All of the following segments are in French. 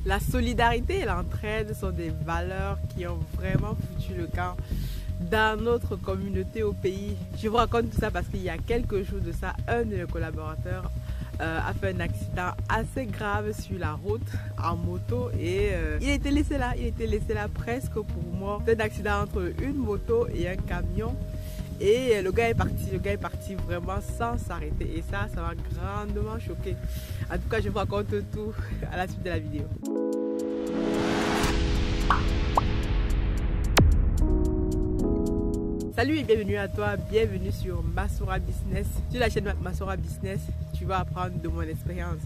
La solidarité et l'entraide sont des valeurs qui ont vraiment foutu le camp dans notre communauté au pays. Je vous raconte tout ça parce qu'il y a quelques jours de ça, un de mes collaborateurs a fait un accident assez grave sur la route en moto et il était laissé là, presque pour mort. C'est un accident entre une moto et un camion. Et le gars est parti vraiment sans s'arrêter. Et ça m'a grandement choqué. En tout cas, je vous raconte tout à la suite de la vidéo. Salut et bienvenue à toi, bienvenue sur Massoura Business. Sur la chaîne Massoura Business, tu vas apprendre de mon expérience.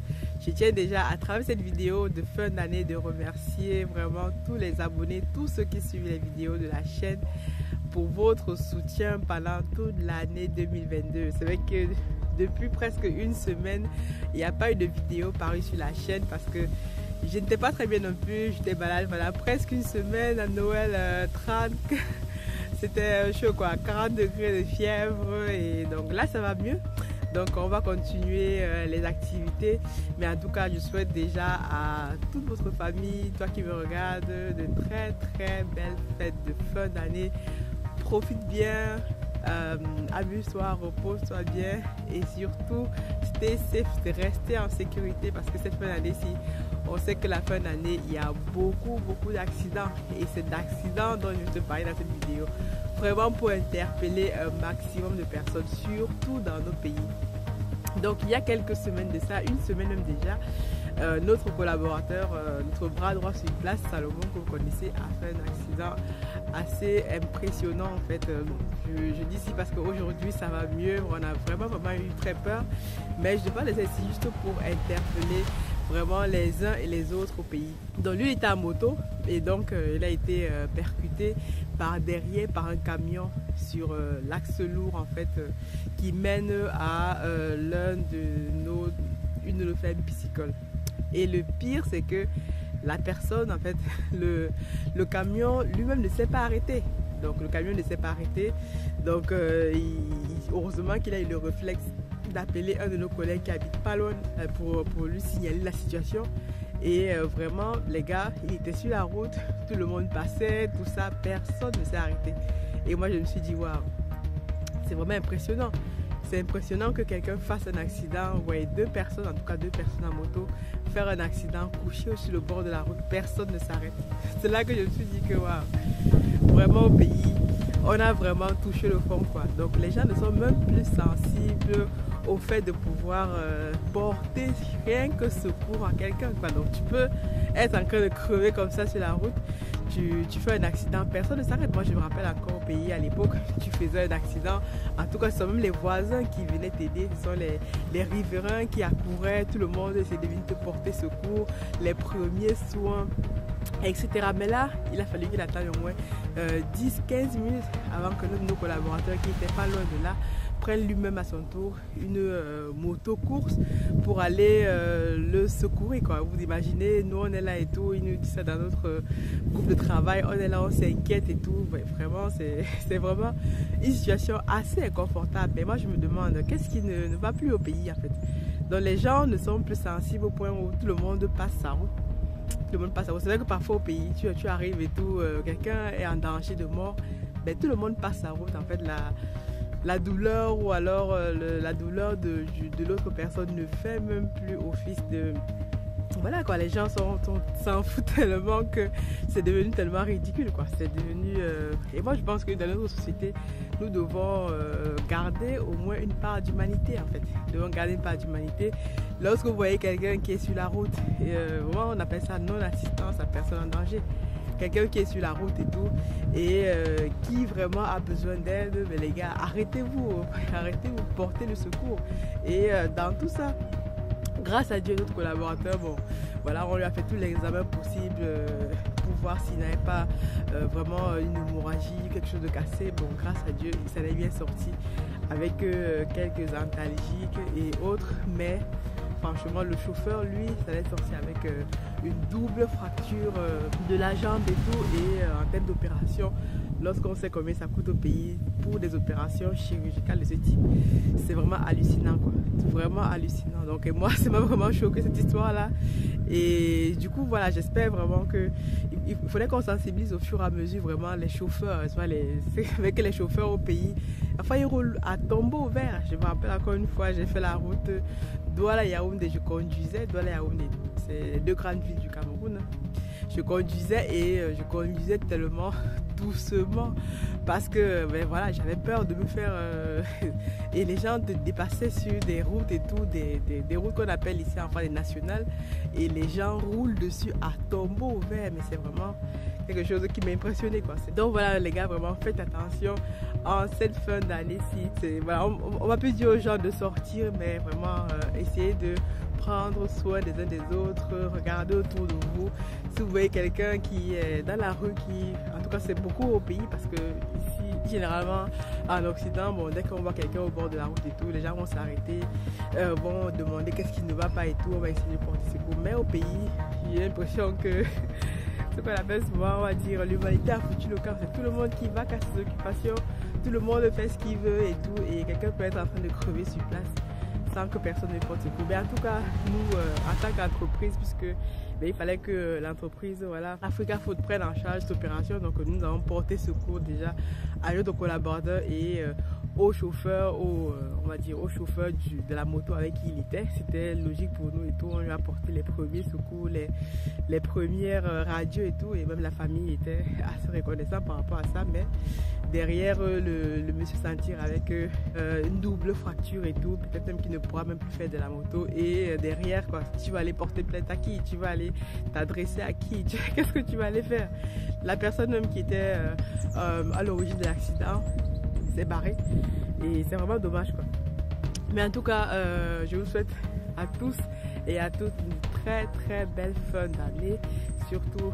Je tiens déjà à travers cette vidéo de fin d'année de remercier vraiment tous les abonnés, tous ceux qui suivent les vidéos de la chaîne pour votre soutien pendant toute l'année 2022. C'est vrai que depuis presque une semaine, il n'y a pas eu de vidéo parue sur la chaîne parce que je n'étais pas très bien non plus. J'étais malade pendant presque une semaine à Noël 30. C'était chaud quoi, 40 degrés de fièvre et donc là ça va mieux. Donc on va continuer les activités. Mais en tout cas, je souhaite déjà à toute votre famille, toi qui me regardes, de très belles fêtes de fin d'année. Profite bien, amuse-toi, repose-toi bien et surtout stay safe, rester en sécurité parce que cette fin d'année-ci, on sait que la fin d'année, il y a beaucoup d'accidents et c'est d'accidents dont je vais te parler dans cette vidéo. Vraiment pour interpeller un maximum de personnes, surtout dans nos pays. Donc il y a quelques semaines de ça, une semaine même déjà, notre collaborateur, notre bras droit sur place, Salomon, que vous connaissez, a fait un accident assez impressionnant en fait. Je dis ci parce qu'aujourd'hui ça va mieux, on a vraiment eu très peur, mais je dois les laisser ici juste pour interpeller vraiment les uns et les autres au pays. Donc lui il était en moto et donc il a été percuté par derrière par un camion sur l'axe lourd en fait qui mène à une de nos fermes piscicoles. Et le pire c'est que la personne en fait, le camion lui-même ne s'est pas arrêté. Donc le camion ne s'est pas arrêté. Donc heureusement qu'il a eu le réflexe d'appeler un de nos collègues qui habite pas loin pour lui signaler la situation. Et vraiment les gars, il était sur la route, tout le monde passait, tout ça, personne ne s'est arrêté. Et moi je me suis dit waouh, c'est vraiment impressionnant. C'est impressionnant que quelqu'un fasse un accident, vous voyez deux personnes, en tout cas deux personnes en moto, faire un accident, coucher sur le bord de la route, personne ne s'arrête. C'est là que je me suis dit que waouh, vraiment au pays, on a vraiment touché le fond quoi. Donc les gens ne sont même plus sensibles au fait de pouvoir porter rien que secours à quelqu'un quoi. Donc tu peux être en train de crever comme ça sur la route, tu fais un accident, personne ne s'arrête. Moi je me rappelle encore au pays à l'époque, tu faisais un accident, en tout cas ce sont même les voisins qui venaient t'aider, ce sont les riverains qui accouraient, tout le monde essayait de venir te porter secours, les premiers soins, etc. Mais là, il a fallu qu'il attende au moins 10-15 minutes avant que nos collaborateurs qui n'étaient pas loin de là prennent lui-même à son tour une moto course pour aller le secourir quoi. Vous imaginez, nous on est là et tout, il nous dit ça dans notre groupe de travail, on est là, on s'inquiète et tout. Ouais, vraiment c'est vraiment une situation assez inconfortable. Mais moi je me demande qu'est-ce qui ne va plus au pays en fait. Donc les gens ne sont plus sensibles au point où tout le monde passe sa route. Tout le monde passe sa route. C'est vrai que parfois au pays, tu arrives et tout, quelqu'un est en danger de mort, ben, tout le monde passe sa route. En fait, la douleur ou alors la douleur de l'autre personne ne fait même plus office de... Voilà quoi, les gens s'en foutent tellement que c'est devenu tellement ridicule quoi. C'est devenu... Et moi je pense que dans notre société, nous devons garder au moins une part d'humanité en fait. Nous devons garder une part d'humanité. Lorsque vous voyez quelqu'un qui est sur la route, moi on appelle ça non-assistance à personne en danger. Quelqu'un qui est sur la route et tout, et qui vraiment a besoin d'aide, mais les gars, arrêtez-vous, portez le secours. Et dans tout ça, grâce à Dieu, notre collaborateur, bon, voilà, on lui a fait tous les examens possibles pour voir s'il n'avait pas vraiment une hémorragie, quelque chose de cassé. Bon, grâce à Dieu, il s'en est bien sorti avec quelques antalgiques et autres, mais franchement, le chauffeur, lui, s'en est sorti avec une double fracture de la jambe et tout, et en termes d'opération, lorsqu'on sait combien ça coûte au pays pour des opérations chirurgicales de ce type. C'est vraiment hallucinant, quoi. Vraiment hallucinant. Donc, et moi, ça m'a vraiment choqué cette histoire-là. Et du coup, voilà, j'espère vraiment que il faudrait qu'on sensibilise au fur et à mesure vraiment les chauffeurs, avec les chauffeurs au pays. Enfin, ils roulent à tombeau ouvert. Je me rappelle encore une fois, j'ai fait la route Douala-Yaoundé, je conduisais. Douala-Yaoundé, c'est les deux grandes villes du Cameroun. Je conduisais et je conduisais tellement doucement parce que ben voilà, j'avais peur de me faire et les gens dépassaient sur des routes et tout, des routes qu'on appelle ici enfin les nationales, et les gens roulent dessus à tombeau ouvert. Mais c'est vraiment quelque chose qui m'a impressionné, quoi. Donc voilà les gars, vraiment faites attention en cette fin d'année-ci. Voilà, on va plus dire aux gens de sortir, mais vraiment essayez de prendre soin des uns des autres, regardez autour de vous. Si vous voyez quelqu'un qui est dans la rue, en tout cas c'est beaucoup au pays, parce que ici généralement en Occident, bon, dès qu'on voit quelqu'un au bord de la route et tout, les gens vont s'arrêter, vont demander qu'est-ce qui ne va pas et tout, on va essayer de porter secours. Mais au pays, j'ai l'impression que ce qu'on appelle souvent, on va dire, l'humanité a foutu le camp. C'est tout le monde qui va à ses occupations, tout le monde fait ce qu'il veut et tout, et quelqu'un peut être en train de crever sur place sans que personne ne porte secours. Mais en tout cas, nous, en tant qu'entreprise, puisque il fallait que l'entreprise, voilà, Africa Food prenne en charge cette opération, donc nous avons porté secours déjà à notre collaborateur et au chauffeur, on va dire au chauffeur de la moto avec qui il était. C'était logique pour nous et tout. On lui a apporté les premiers secours, les premières radios et tout, et même la famille était assez reconnaissante par rapport à ça. Mais derrière, le monsieur sentir avec une double fracture et tout, peut-être même qu'il ne pourra même plus faire de la moto. Et derrière, quoi, tu vas aller porter plainte à qui? Tu vas aller t'adresser à qui? Qu'est-ce que tu vas aller faire? La personne même qui était à l'origine de l'accident s'est barrée, et c'est vraiment dommage, quoi. Mais en tout cas, je vous souhaite à tous et à toutes une très très belle fin d'année. Surtout,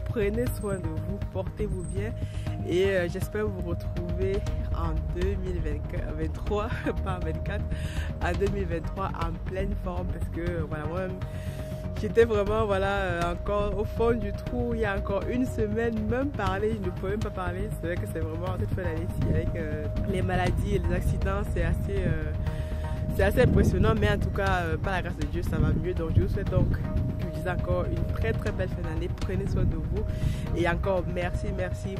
prenez soin de vous, portez-vous bien, et j'espère vous retrouver en 2023, pas 24, en 2023 en pleine forme, parce que voilà, moi-même j'étais vraiment, voilà, encore au fond du trou il y a encore une semaine. Même parler, je ne pouvais même pas parler. C'est vrai que c'est vraiment cette fin d'année-ci avec les maladies et les accidents, c'est assez impressionnant. Mais en tout cas, par la grâce de Dieu, ça va mieux. Donc je vous souhaite donc, je vous dis encore, une très très belle fin d'année. Prenez soin de vous, et encore merci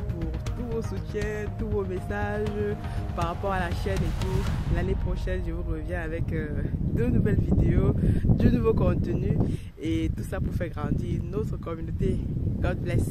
pour tous vos soutiens, tous vos messages par rapport à la chaîne et tout. L'année prochaine, je vous reviens avec de nouvelles vidéos, de nouveaux contenus, et tout ça pour faire grandir notre communauté. God bless.